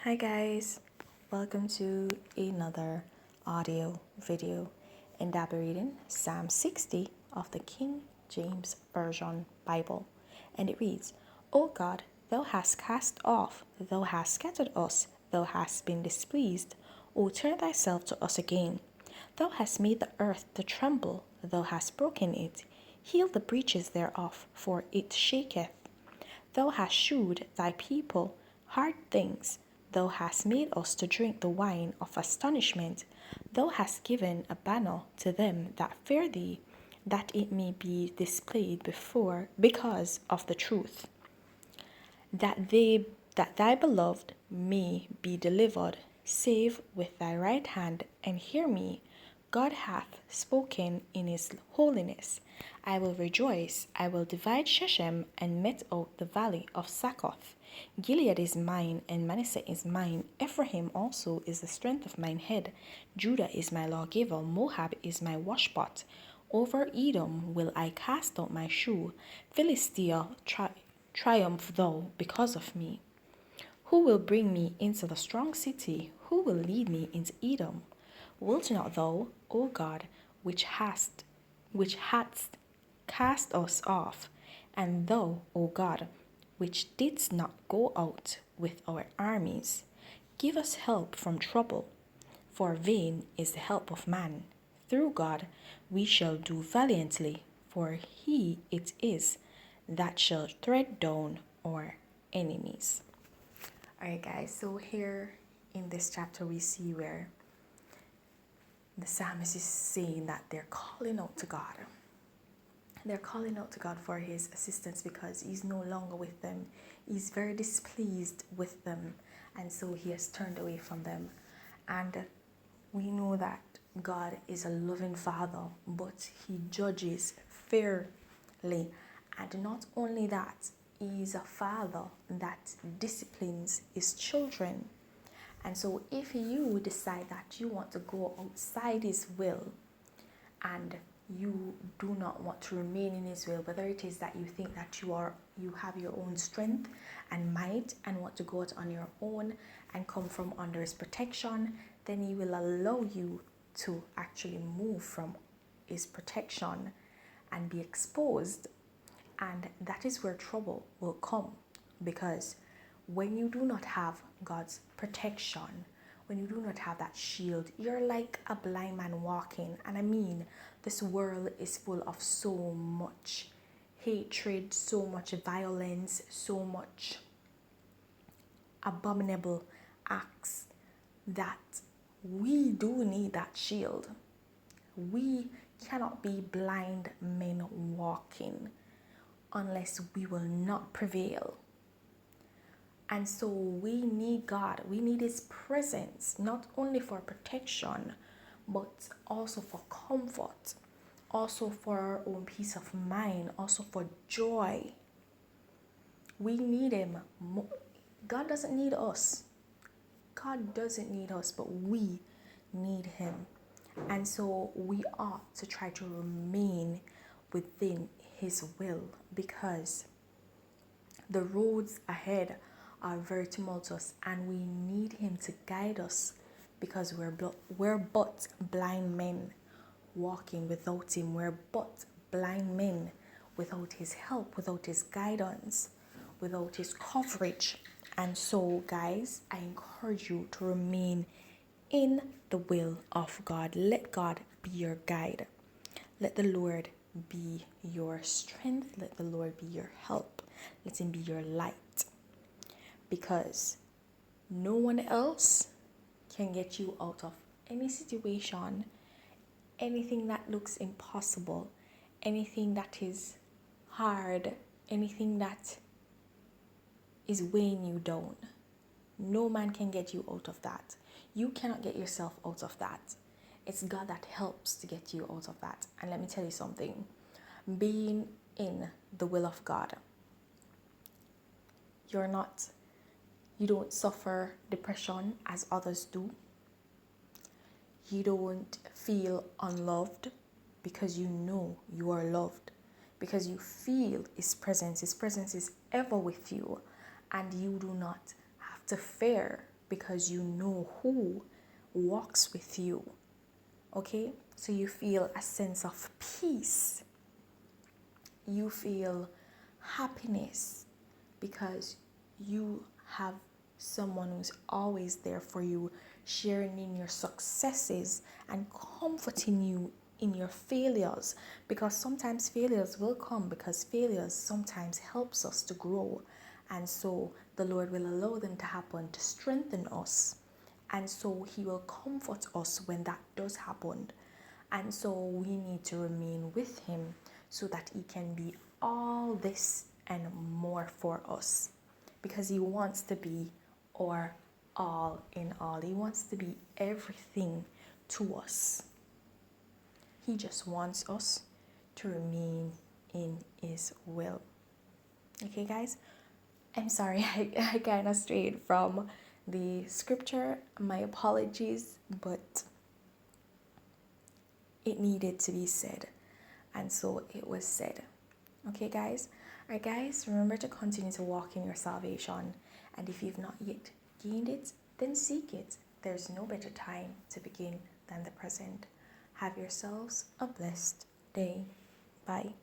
Hi guys, welcome to another audio video, and I'll be reading Psalm 60 of the King James Version Bible, and it reads, O God, thou hast cast off, thou hast scattered us, thou hast been displeased, O turn thyself to us again. Thou hast made the earth to tremble, thou hast broken it, heal the breaches thereof, for it shaketh. Thou hast shewed thy people hard things. Thou hast made us to drink the wine of astonishment. Thou hast given a banner to them that fear thee, that it may be displayed before because of the truth, that thy beloved may be delivered. Save with thy right hand, and hear me. God hath spoken in his holiness. I will rejoice, I will divide Shechem and met out the valley of Succoth. Gilead is mine, and Manasseh is mine. Ephraim also is the strength of mine head. Judah is my lawgiver, Moab is my washpot. Over Edom will I cast out my shoe. Philistia, triumph thou because of me. Who will bring me into the strong city? Who will lead me into Edom? Wilt not thou, O God, which hadst cast us off, and thou, O God, which didst not go out with our armies, give us help from trouble, for vain is the help of man. Through God we shall do valiantly, for he it is that shall tread down our enemies. Alright, guys, so here in this chapter, we see where the psalmist is saying that they're calling out to God. They're calling out to God for his assistance because he's no longer with them. He's very displeased with them, and so he has turned away from them. And we know that God is a loving father, but he judges fairly. And not only that, he is a father that disciplines his children. And so if you decide that you want to go outside his will and you do not want to remain in his will, whether it is that you think that you have your own strength and might and want to go out on your own and come from under his protection, then he will allow you to actually move from his protection and be exposed. And that is where trouble will come, because when you do not have God's protection, when you do not have that shield, you're like a blind man walking. And I mean, this world is full of so much hatred, so much violence, so much abominable acts, that we do need that shield. We cannot be blind men walking unless we will not prevail. And so we need God. We need his presence, not only for protection, but also for comfort, also for our own peace of mind, also for joy. We need him. God doesn't need us. God doesn't need us, but we need him. And so we ought to try to remain within his will, because the roads ahead are very tumultuous and we need him to guide us, because we're but blind men walking without him. We're but blind men without his help, without his guidance, without his coverage. And so, guys, I encourage you to remain in the will of God. Let God be your guide. Let the Lord be your strength. Let the Lord be your help. Let him be your light. Because no one else can get you out of any situation, anything that looks impossible, anything that is hard, anything that is weighing you down. No man can get you out of that. You cannot get yourself out of that. It's God that helps to get you out of that. And let me tell you something. Being in the will of God, you don't suffer depression as others do. You don't feel unloved, because you know you are loved, because you feel his presence. His presence is ever with you, and you do not have to fear because you know who walks with you. Okay? So you feel a sense of peace. You feel happiness because you have someone who's always there for you, sharing in your successes and comforting you in your failures, because sometimes failures will come, because failures sometimes helps us to grow, and so the Lord will allow them to happen to strengthen us, and so he will comfort us when that does happen. And so we need to remain with him so that he can be all this and more for us, because he wants to be our all in all. He wants to be everything to us. He just wants us to remain in his will. Okay, guys? I'm sorry, I kind of strayed from the scripture. My apologies, but it needed to be said. And so it was said. Okay, guys? Alright, guys, remember to continue to walk in your salvation. And if you've not yet gained it, then seek it. There's no better time to begin than the present. Have yourselves a blessed day. Bye.